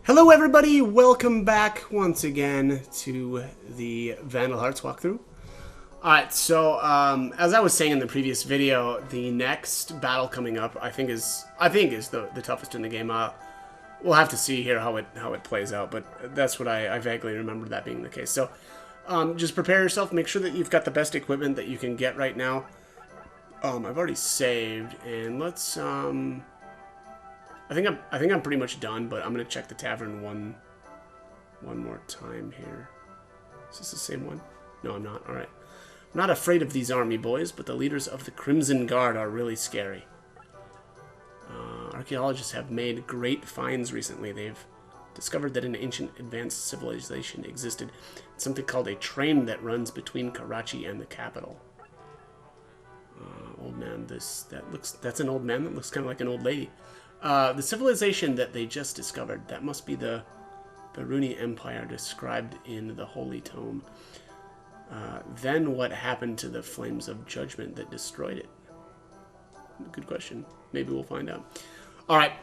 Hello everybody, welcome back once again to the Vandal Hearts walkthrough. Alright, so as I was saying in the previous video, the next battle coming up I think is the toughest in the game. We'll have to see here how it plays out, but that's what I vaguely remember that being the case. So just prepare yourself, make sure that you've got the best equipment that you can get right now. I've already saved, and let's I think I'm pretty much done, but I'm gonna check the tavern one more time here. Is this the same one? No, I'm not. All right. I'm not afraid of these army boys, but the leaders of the Crimson Guard are really scary. Archaeologists have made great finds recently. They've discovered that an ancient advanced civilization existed. It's something called a train that runs between Karachi and the capital. Old man, that's an old man that looks kind of like an old lady. The civilization that they just discovered, that must be the Baruni Empire described in the Holy Tome. Then what happened to the flames of judgment that destroyed it? Good question. Maybe we'll find out. Alright,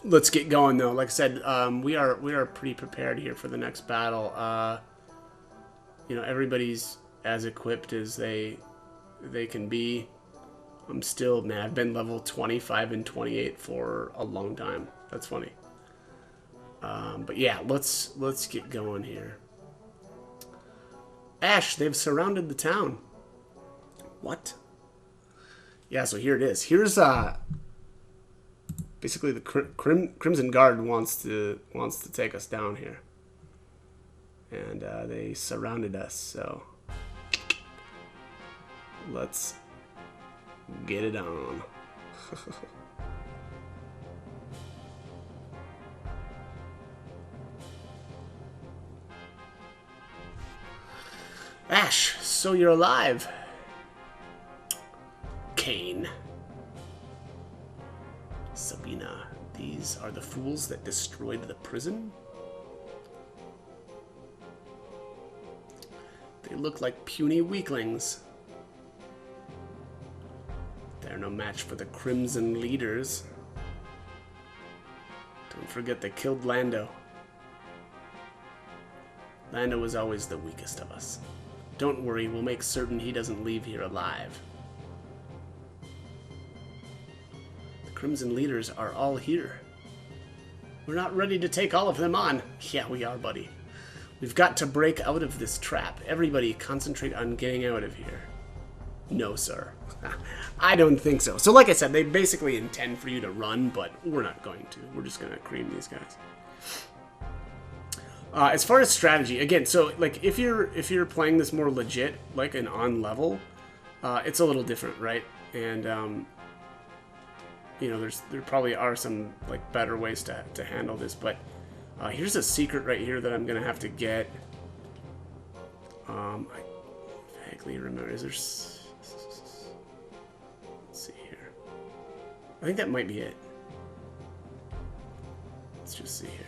let's get going though. Like I said, we are pretty prepared here for the next battle. You know, everybody's as equipped as they can be. I'm still, man, I've been level 25 and 28 for a long time. That's funny. But yeah, let's get going here. Ash, they've surrounded the town. What? Yeah, so here it is. Here's basically the Crimson Guard wants to take us down here, and they surrounded us. So let's get it on. Ash, so you're alive. Cain. Sabina, these are the fools that destroyed the prison? They look like puny weaklings. They're no match for the Crimson leaders. Don't forget they killed Lando. Lando was always the weakest of us. Don't worry, we'll make certain he doesn't leave here alive. The Crimson leaders are all here. We're not ready to take all of them on. Yeah, we are, buddy. We've got to break out of this trap. Everybody concentrate on getting out of here. No, sir. I don't think so. So like I said, they basically intend for you to run, but we're not going to. We're just going to cream these guys. As far as strategy, again, so like if you're playing this more legit, like an on level, it's a little different, right? And you know, there probably are some like better ways to handle this, but here's a secret right here that I'm gonna have to get. I vaguely remember. Is there? Let's see here. I think that might be it. Let's just see here.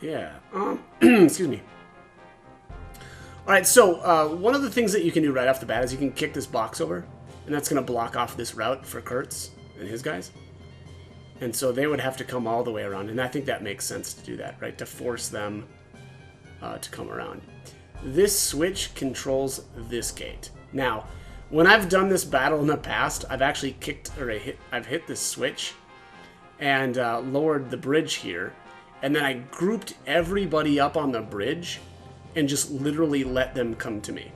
Yeah. Excuse me. Alright, so one of the things that you can do right off the bat is you can kick this box over, and that's going to block off this route for Kurtz and his guys. And so they would have to come all the way around, and I think that makes sense to do that, right? To force them to come around. This switch controls this gate. Now, when I've done this battle in the past, I've actually I've hit this switch and lowered the bridge here, and then I grouped everybody up on the bridge and just literally let them come to me.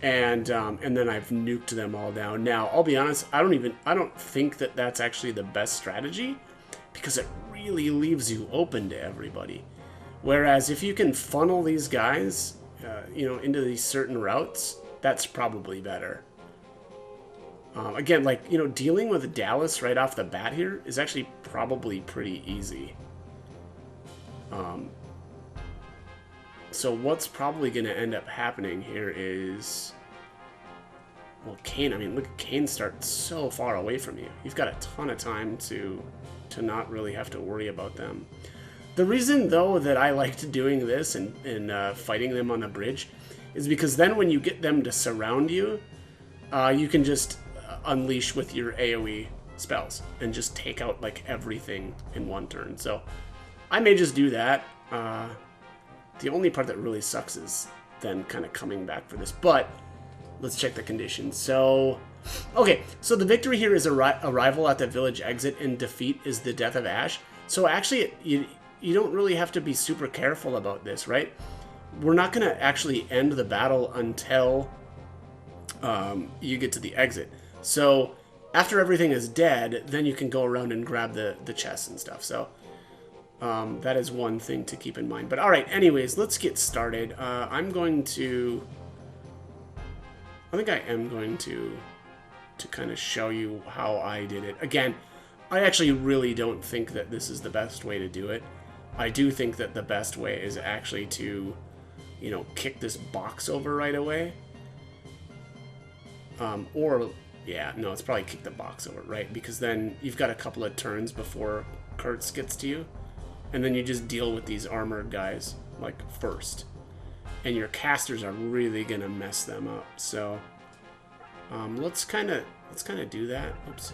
And then I've nuked them all down. Now, I'll be honest, I don't think that that's actually the best strategy, because it really leaves you open to everybody. Whereas if you can funnel these guys, you know, into these certain routes, that's probably better. Again, like, you know, dealing with Dallas right off the bat here is actually probably pretty easy. So what's probably going to end up happening here is, well, Cain, I mean, look, Cain starts so far away from you. You've got a ton of time to not really have to worry about them. The reason, though, that I liked doing this and fighting them on the bridge is because then when you get them to surround you, you can just unleash with your AoE spells and just take out like everything in one turn. So I may just do that. The only part that really sucks is then kind of coming back for this, but let's check the conditions. So, okay, so the victory here is arrival at the village exit, and defeat is the death of Ash. So actually, you don't really have to be super careful about this, right? We're not going to actually end the battle until you get to the exit. So after everything is dead, then you can go around and grab the chests and stuff. So that is one thing to keep in mind. But all right, anyways, let's get started. I think I am going to kind of show you how I did it. Again, I actually really don't think that this is the best way to do it. I do think that the best way is actually to, you know, kick this box over right away. Yeah, no, it's probably kick the box over, right? Because then you've got a couple of turns before Kurtz gets to you. And then you just deal with these armored guys, like, first. And your casters are really gonna mess them up. So, let's kind of do that. Oops,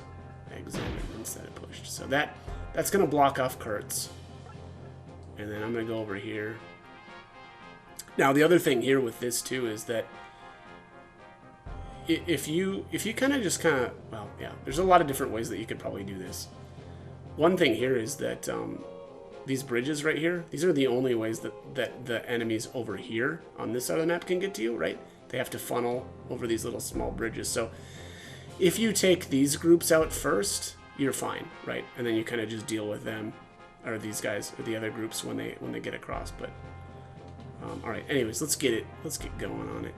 examine instead of pushed. So that's gonna block off Kurtz. And then I'm gonna go over here. Now the other thing here with this too is that if you well, yeah, there's a lot of different ways that you could probably do this. One thing here is that these bridges right here, these are the only ways that the enemies over here on this side of the map can get to you, right? They have to funnel over these little small bridges. So if you take these groups out first, you're fine, right? And then you kind of just deal with them, or these guys, or the other groups when they get across. But all right, anyways, let's get going on it.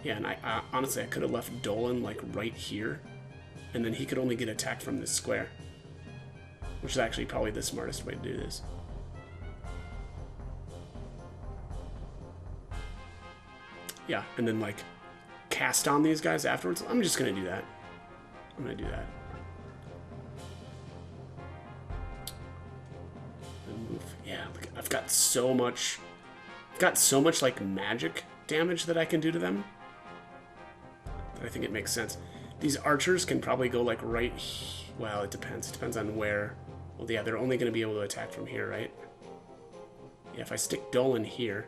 Yeah, and I honestly, I could have left Dolan like right here, and then he could only get attacked from this square, which is actually probably the smartest way to do this. Yeah, and then like cast on these guys afterwards. I'm just gonna do that. I'm gonna do that. And move. Yeah, look, I've got so much like magic damage that I can do to them. I think it makes sense. These archers can probably go like right. Well, it depends. It depends on where. Well, yeah, they're only going to be able to attack from here, right? Yeah, if I stick Dolan here.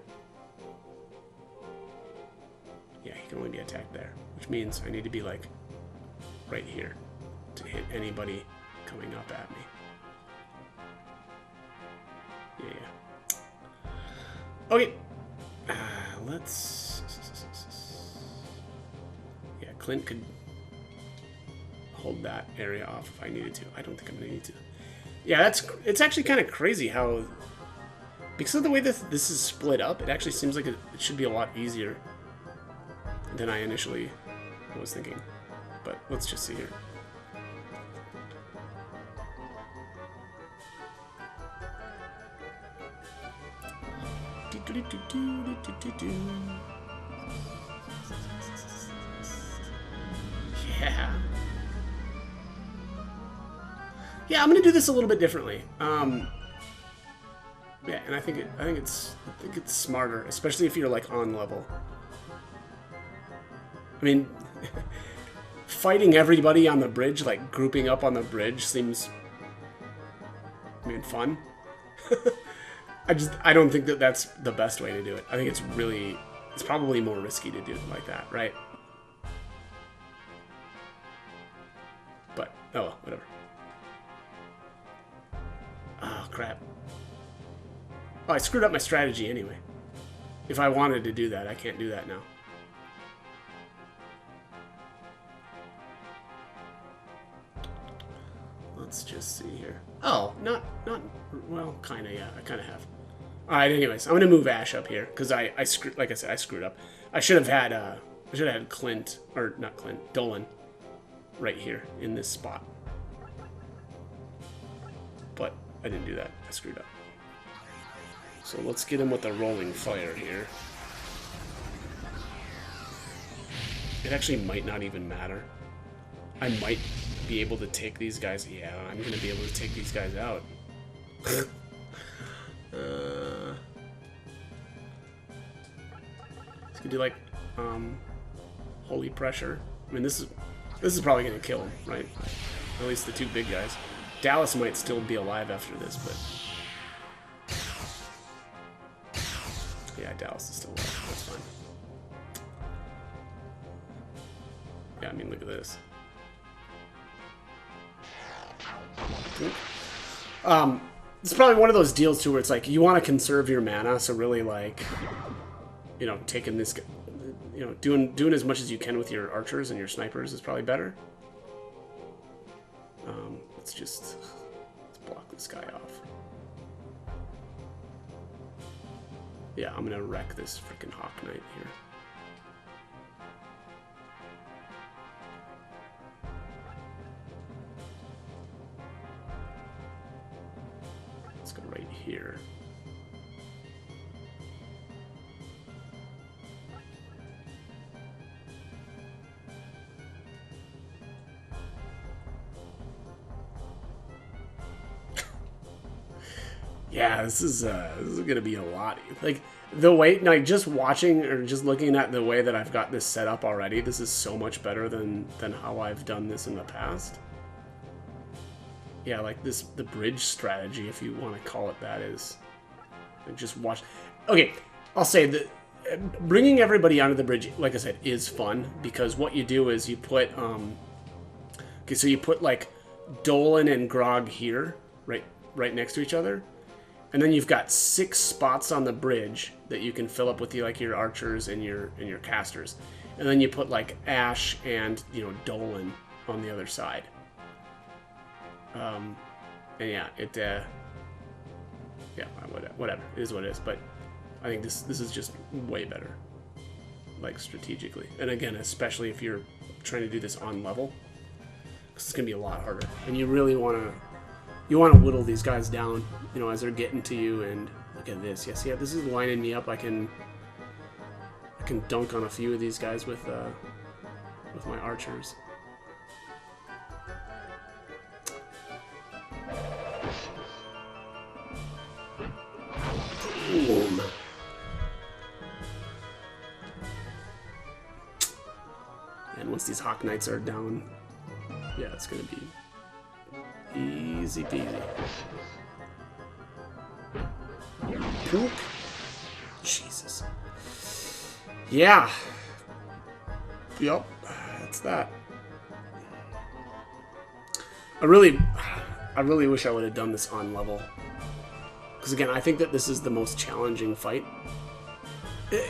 Yeah, he can only be attacked there, which means I need to be like right here to hit anybody coming up at me. Yeah. Okay. Let's. Yeah, Clint could hold that area off if I needed to. I don't think I'm gonna need to. Yeah, it's actually kind of crazy how, because of the way this is split up, it actually seems like it should be a lot easier than I initially was thinking. But let's just see here. Yeah. Yeah, I'm gonna do this a little bit differently. Yeah, and I think it's smarter, especially if you're like on level. I mean, fighting everybody on the bridge, like grouping up on the bridge, seems, I mean, fun. I don't think that that's the best way to do it. I think it's probably more risky to do it like that, right? But, oh well, whatever. Oh, crap. Oh, I screwed up my strategy anyway. If I wanted to do that, I can't do that now. Let's just see here. Oh, not, well, kinda, yeah, I kinda have. Alright, anyways, I'm gonna move Ash up here, because I screwed, like I said, I screwed up. I should have had Clint, or not Clint, Dolan, right here, in this spot. But I didn't do that, I screwed up. So let's get him with the rolling fire here. It actually might not even matter. I might be able to take these guys. Yeah, I'm gonna be able to take these guys out. Let's do like, Holy pressure. I mean, this is probably going to kill him, right? At least the two big guys. Dallas might still be alive after this, but... Yeah, Dallas is still alive. That's fine. Yeah, I mean, look at this. It's probably one of those deals, too, where it's like, you want to conserve your mana, so really, like, you know, taking this... You know, doing as much as you can with your archers and your snipers is probably better. Let's block this guy off. Yeah, I'm gonna wreck this freaking Hawk Knight here. Let's go right here. Yeah, this is gonna be a lot. Like the way, like just watching or just looking at the way that I've got this set up already, this is so much better than how I've done this in the past. Yeah, like the bridge strategy, if you want to call it that, is like just watch. Okay, I'll say that bringing everybody onto the bridge, like I said, is fun because what you do is you put okay, so you put like Dolan and Grog here, right next to each other. And then you've got 6 spots on the bridge that you can fill up with your archers and your casters. And then you put like Ash and Dolan on the other side. And yeah, yeah, whatever. It is what it is. But I think this is just way better, like strategically. And again, especially if you're trying to do this on level, because it's gonna be a lot harder. And you really want to whittle these guys down, as they're getting to you. And look at this. Yes, yeah, this is lining me up. I can dunk on a few of these guys with my archers. Boom. And once these Hawk Knights are down, yeah, it's gonna be easy peasy. Poop. Jesus. Yeah. Yep. That's that. I really wish I would have done this on level. Because again, I think that this is the most challenging fight.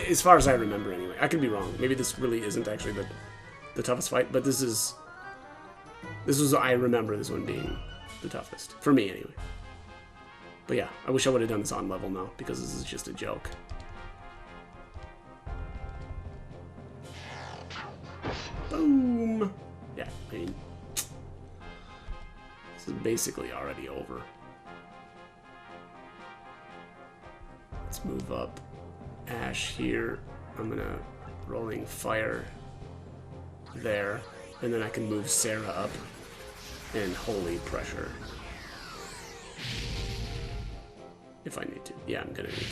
As far as I remember anyway. I could be wrong. Maybe this really isn't actually the toughest fight, but this was, I remember this one being the toughest. For me, anyway. But yeah, I wish I would have done this on level now, because this is just a joke. Boom! Yeah, I mean, this is basically already over. Let's move up Ash here. I'm gonna rolling fire there, and then I can move Sarah up and holy pressure if I need to. Yeah, I'm gonna need to.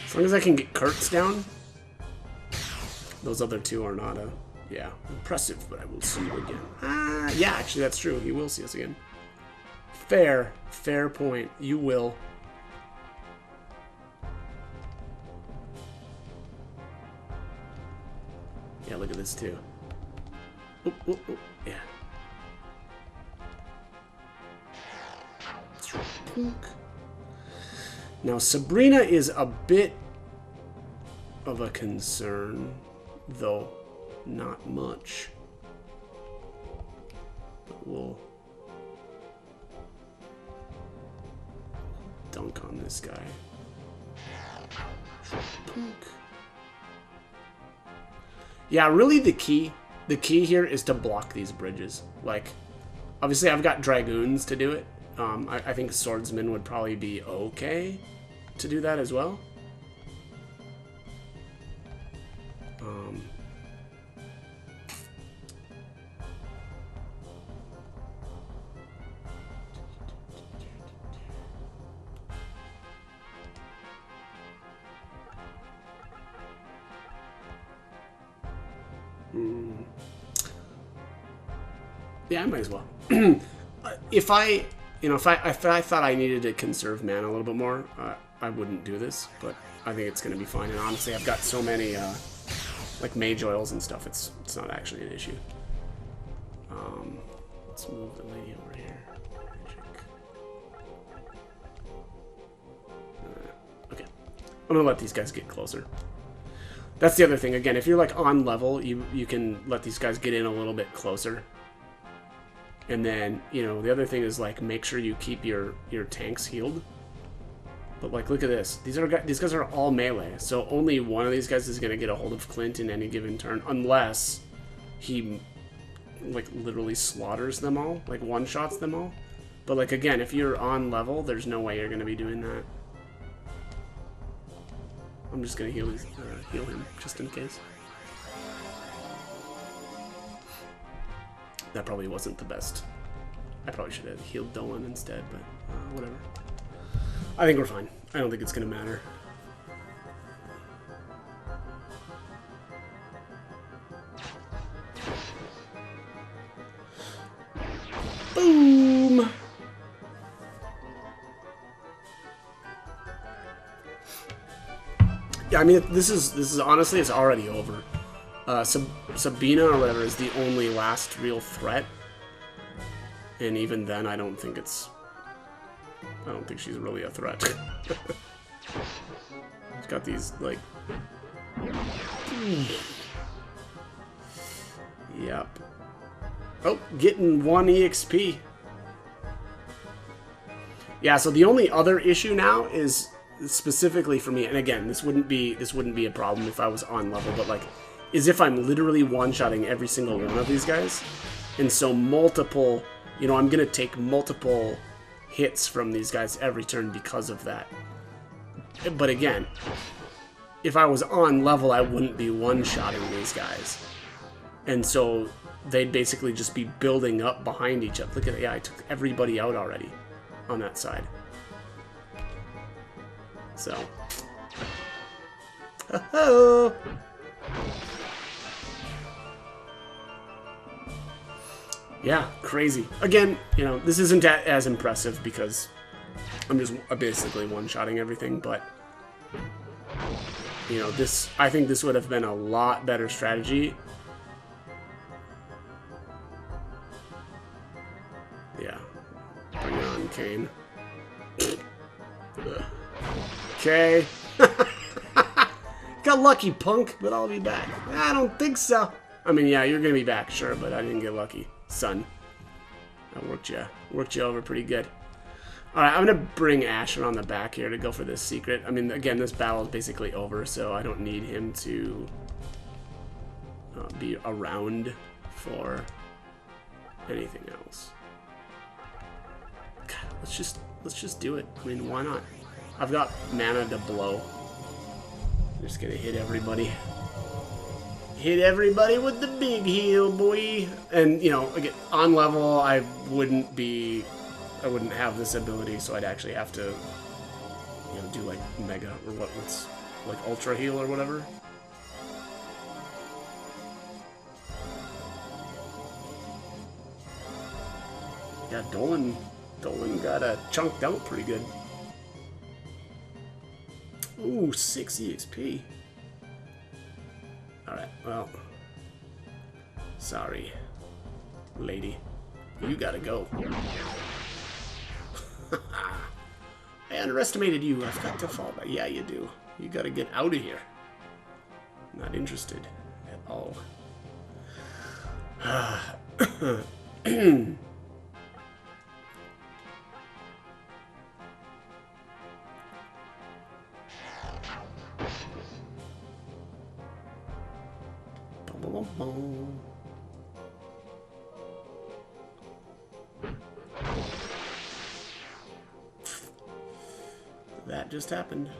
As long as I can get Kurtz down. Those other two are not yeah, impressive, but I will see you again. Yeah, actually that's true. You will see us again. Fair point. You will. Yeah, look at this too. Oop, oop, oop. Yeah. Now, Sabrina is a bit of a concern, though not much. But we'll dunk on this guy. Yeah, really the key here is to block these bridges. Like, obviously I've got Dragoons to do it. I think Swordsman would probably be okay to do that as well. Yeah, I might as well. If I thought I needed to conserve mana a little bit more, I wouldn't do this. But I think it's going to be fine. And honestly, I've got so many like mage oils and stuff. It's not actually an issue. Let's move the lady over here. Okay, I'm gonna let these guys get closer. That's the other thing. Again, if you're like on level, you can let these guys get in a little bit closer. And then, you know, the other thing is like make sure you keep your tanks healed. But like, look at this. These guys are all melee, so only one of these guys is gonna get a hold of Clint in any given turn, unless he like literally slaughters them all, like one-shots them all. But like again, if you're on level, there's no way you're gonna be doing that. I'm just gonna heal him just in case. That probably wasn't the best. I probably should have healed Dolan instead, but whatever. I think we're fine. I don't think it's gonna matter. Boom! Yeah, I mean, this is honestly, it's already over. Sabina or whatever is the only last real threat, and even then, I don't think she's really a threat. She's got these like, yep. Oh, getting 1 EXP. Yeah, so the only other issue now is specifically for me, and again, this wouldn't be a problem if I was on level, but like, is if I'm literally one-shotting every single one of these guys, and so multiple, you know, I'm gonna take multiple hits from these guys every turn because of that. But again, if I was on level, I wouldn't be one-shotting these guys, and so they'd basically just be building up behind each other. Look at it, yeah, I took everybody out already on that side. So, oh. Yeah, crazy. Again, you know, this isn't as impressive because I'm basically one-shotting everything, but you know, I think this would have been a lot better strategy. Yeah. Bring it on, Kane. Okay. Got lucky, punk, but I'll be back. I don't think so. I mean, yeah, you're gonna be back, sure, but I didn't get lucky, son. That worked you over pretty good. All right, I'm gonna bring Asher on the back here to go for this secret. I mean, again, this battle is basically over, so I don't need him to be around for anything else. God, let's just do it. I mean, why not? I've got mana to blow. I'm just gonna hit everybody. Hit everybody with the big heal, boy. And, you know, again, on level, I wouldn't have this ability, so I'd actually have to, you know, do like mega or what's like ultra heal or whatever. Yeah, Dolan got chunked out pretty good. Ooh, 6 EXP. Alright, well. Sorry, lady. You gotta go. I underestimated you. I've got to fall back. Yeah, you do. You gotta get out of here. Not interested at all. That just happened.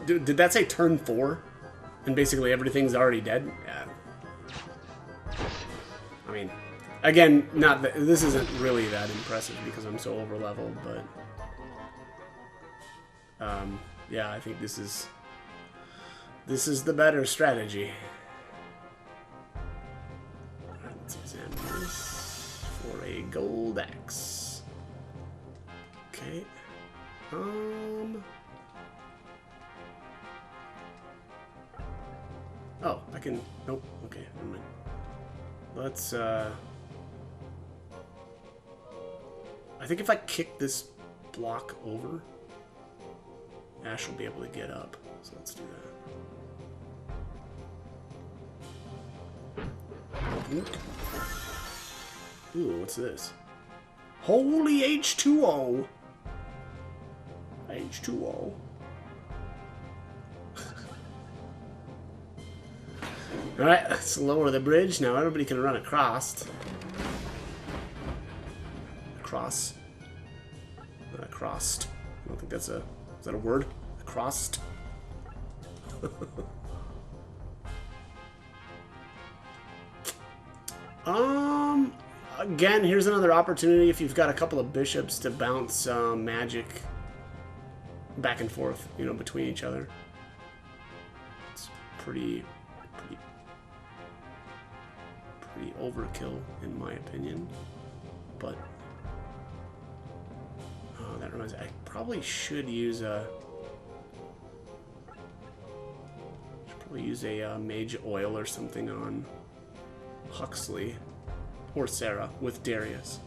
Did that say turn 4? And basically everything's already dead? Yeah. I mean, again, this isn't really that impressive because I'm so over leveled, but yeah, I think this is the better strategy. Alright, let's examine this for a gold axe. Okay. Oh, I can... Nope. Okay, never mind. Let's, I think if I kick this block over, Ash will be able to get up. So let's do that. Ooh, what's this? Holy H2O! H2O. Alright, let's lower the bridge. Now everybody can run across. Across. Not across. I don't think that's a... Is that a word? Across. Again, here's another opportunity if you've got a couple of bishops to bounce magic back and forth, you know, between each other. It's pretty overkill in my opinion, but that reminds me, I probably should use a mage oil or something on Huxley or Sarah with Darius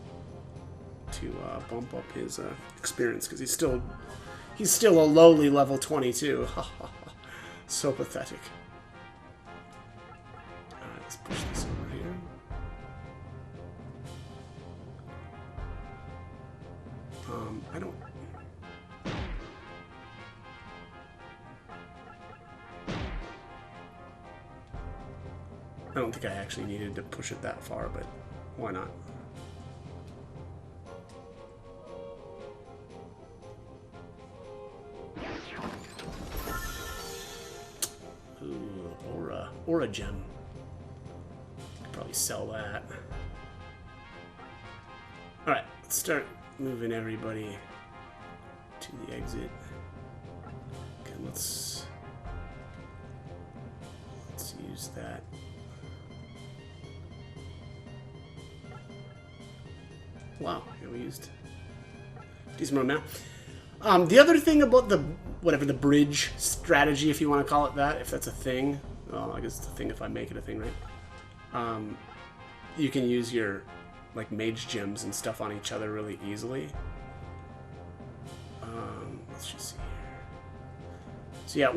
to bump up his experience, because he's still a lowly level 22. So pathetic. Alright, let's push this over here. I don't think I actually needed to push it that far, but why not? Ooh, aura gem. Could probably sell that. Alright, let's start moving everybody to the exit. Okay, let's use that. Wow, yeah, we used decent amount now. The other thing about the the bridge strategy, if you want to call it that, if that's a thing. Well, I guess it's a thing if I make it a thing, right? You can use your like mage gems and stuff on each other really easily. Let's just see here. So yeah,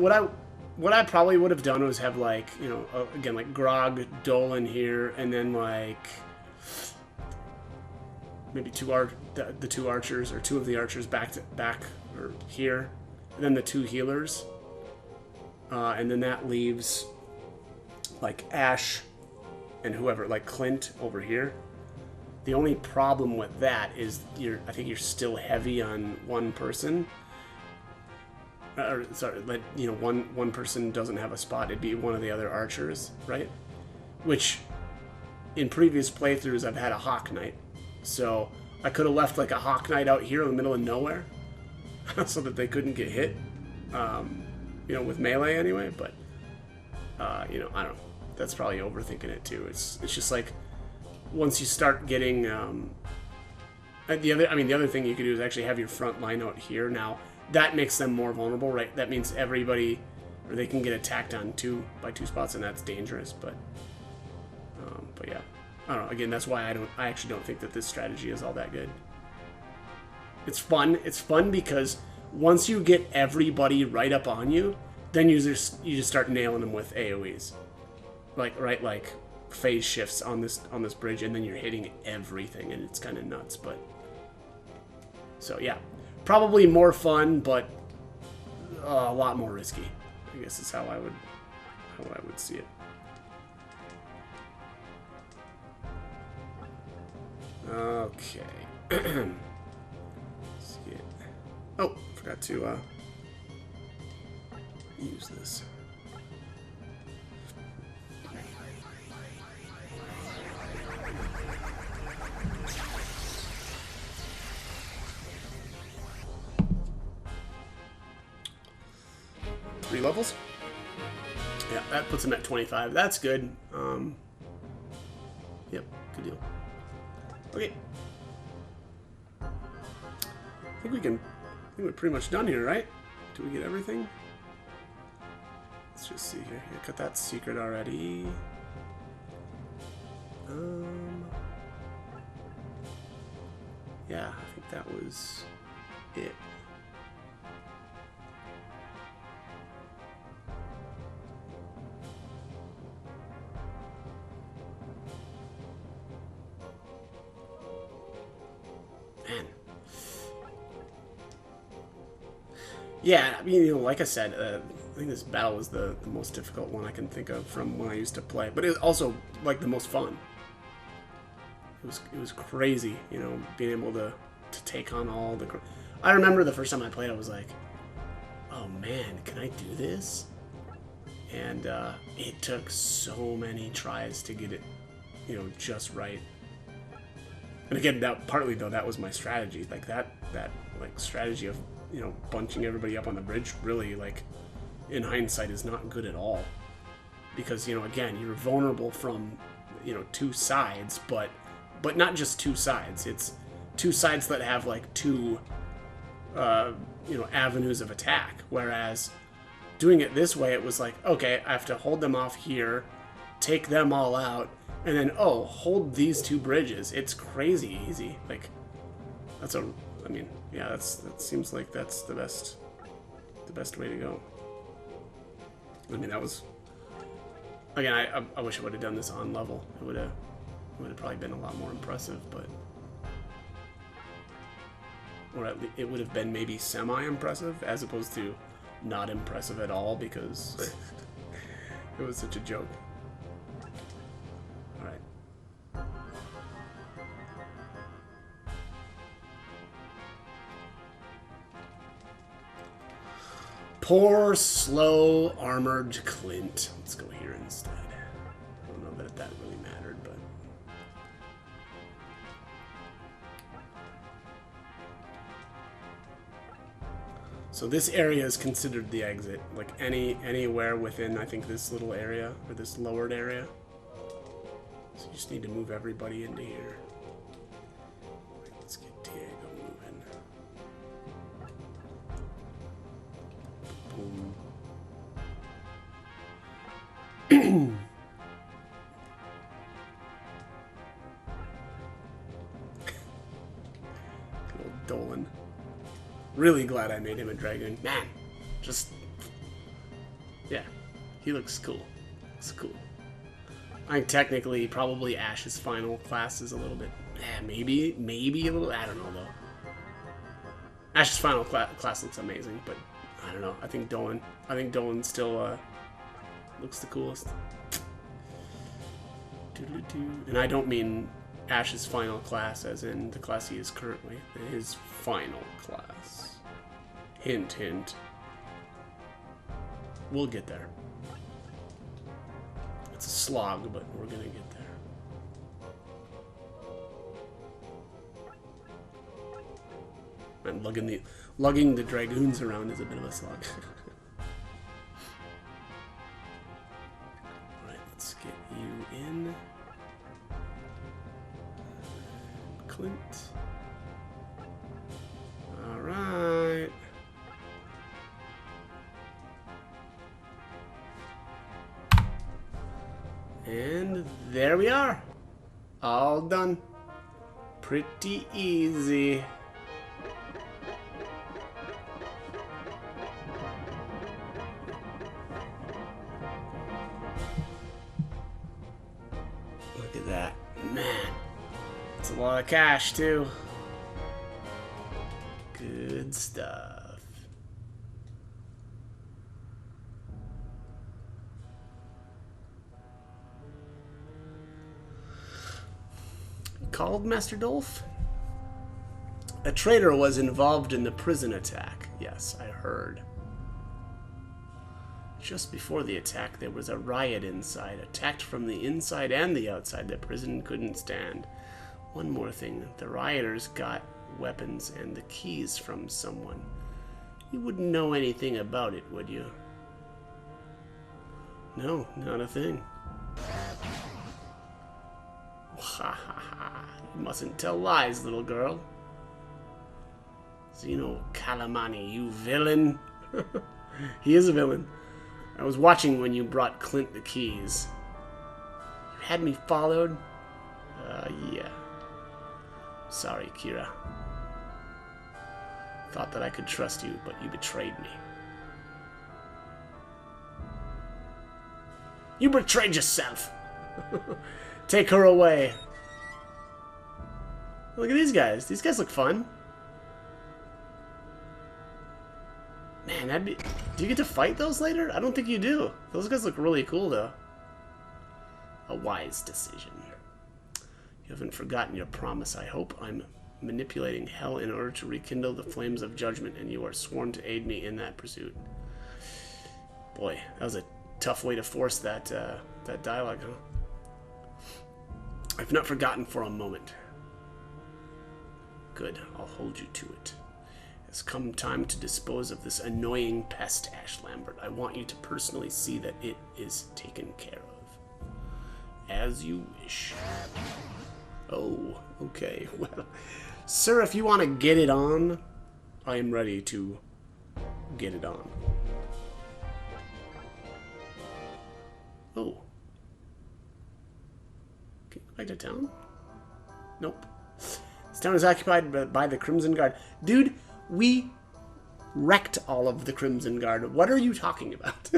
what I probably would have done was have like, you know, again like Grog, Dolan here, and then like maybe the two archers, or two of the archers back or here, and then the two healers, and then that leaves like Ash and whoever, like Clint over here. The only problem with that is I think you're still heavy on one person. Or sorry, you know, one person doesn't have a spot. It'd be one of the other archers, right? Which in previous playthroughs I've had a Hawk Knight. So I could have left like a Hawk Knight out here in the middle of nowhere so that they couldn't get hit, you know, with melee anyway, but, you know, I don't know. That's probably overthinking it too. It's just like, once you start getting, the other thing you could do is actually have your front line out here. Now, that makes them more vulnerable, right? That means everybody, or they can get attacked on by two spots, and that's dangerous, but yeah. I don't know. Again, that's why I actually don't think that this strategy is all that good. It's fun. It's fun because once you get everybody right up on you, then you just start nailing them with AoEs, like phase shifts on this bridge, and then you're hitting everything, and it's kind of nuts. But so yeah, probably more fun, but a lot more risky, I guess is how how I would see it. Okay. Let's get... Oh, forgot to use this. Three levels? Yeah, that puts him at 25. That's good. Yep, good deal. Okay. I think we're pretty much done here, right? Do we get everything? Let's just see here. Yeah, got that secret already. Yeah, I think that was it. Man. Yeah, I mean, like I said, I think this battle was the most difficult one I can think of from when I used to play. But it was also, like, the most fun. It was crazy, being able to take on all the... I remember the first time I played, I was like, oh man, can I do this? And it took so many tries to get it, just right. And again, partly though, that was my strategy. Like that strategy of, bunching everybody up on the bridge really, like, in hindsight is not good at all. Because, again, you're vulnerable from, two sides, but not just two sides. It's two sides that have, like, two, avenues of attack. Whereas doing it this way, it was like, okay, I have to hold them off here, take them all out, and then, hold these two bridges. It's crazy easy. Like, that seems like that's the best way to go. I mean, that was, again, I wish I would have done this on level. It would have probably been a lot more impressive, but, or at least it would have been maybe semi-impressive as opposed to not impressive at all because it was such a joke. All right. Poor, slow, armored Clint. Let's go here instead. I don't know that really mattered, but... So this area is considered the exit. Like, anywhere within, I think, this little area, or this lowered area. So you just need to move everybody into here. Let's get Diego moving. Boom. Good old Dolan. Really glad I made him a dragon. Man, just... yeah, he looks cool. Looks cool. I think technically, probably Ash's final class is a little bit... maybe a little... I don't know, though. Ash's final class looks amazing, but I don't know. I think Dolan still looks the coolest. And I don't mean Ash's final class as in the class he is currently. His final class. Hint, hint. We'll get there. It's a slog, but we're gonna get there. And lugging the dragoons around is a bit of a slog. Alright, let's get you in. Clint. Alright. And there we are. All done. Pretty easy. Look at that. Man. It's a lot of cash, too. Good stuff. called, Master Dolph? A traitor was involved in the prison attack. Yes, I heard. Just before the attack, there was a riot inside. Attacked from the inside and the outside. The prison couldn't stand. One more thing. The rioters got weapons and the keys from someone. You wouldn't know anything about it, would you? No, not a thing. Ha ha ha. You mustn't tell lies, little girl. Zeno Calamani, you villain. He is a villain. I was watching when you brought Clint the keys. You had me followed? Yeah. Sorry, Kira. Thought that I could trust you, but you betrayed me. You betrayed yourself! Take her away. Look at these guys. These guys look fun. Man, that'd be... Do you get to fight those later? I don't think you do. Those guys look really cool, though. A wise decision. You haven't forgotten your promise, I hope. I'm manipulating hell in order to rekindle the flames of judgment, and you are sworn to aid me in that pursuit. Boy, that was a tough way to force that, that dialogue, huh? I've not forgotten for a moment. Good, I'll hold you to it. It's come time to dispose of this annoying pest, Ash Lambert. I want you to personally see that it is taken care of. As you wish. Oh, okay. Well, sir, if you want to get it on, I am ready to get it on. Oh. Can you go back to town? Nope. This town is occupied by the Crimson Guard. Dude, we wrecked all of the Crimson Guard. What are you talking about?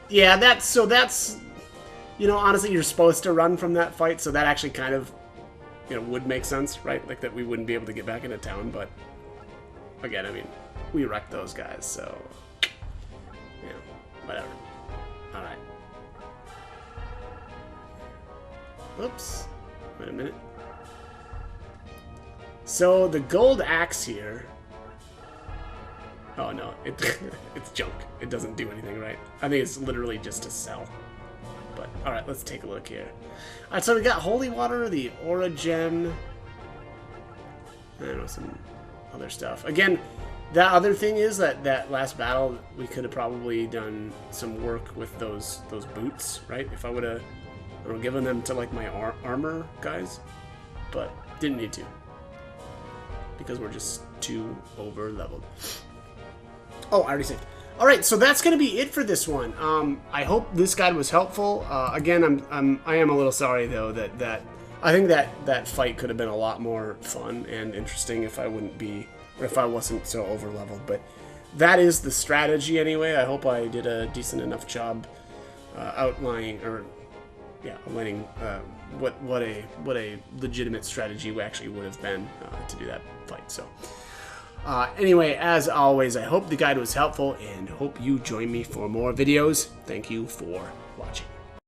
Yeah, that's... You know, honestly, you're supposed to run from that fight, so that actually kind of, you know, would make sense, right? Like, that we wouldn't be able to get back into town, but... Again, I mean, we wrecked those guys, so... Yeah, whatever. Alright. Oops. Wait a minute. So, the gold axe here... Oh, no. It's junk. It doesn't do anything, right? I think it's literally just to sell. But, alright, let's take a look here. Alright, so we got Holy Water, the Aura Gem... I don't know, some other stuff. Again, that other thing is that last battle, we could have probably done some work with those boots, right? If I would have, given them to, like, my armor guys. But, didn't need to. Because we're just too over-leveled. Oh, I already saved. Alright, so that's going to be it for this one. I hope this guide was helpful. Again, I am a little sorry, though, that I think that fight could have been a lot more fun and interesting if I wasn't so over-leveled. But that is the strategy anyway. I hope I did a decent enough job outlining what a legitimate strategy actually would have been to do that fight. So anyway, as always, I hope the guide was helpful and hope you join me for more videos. Thank you for watching.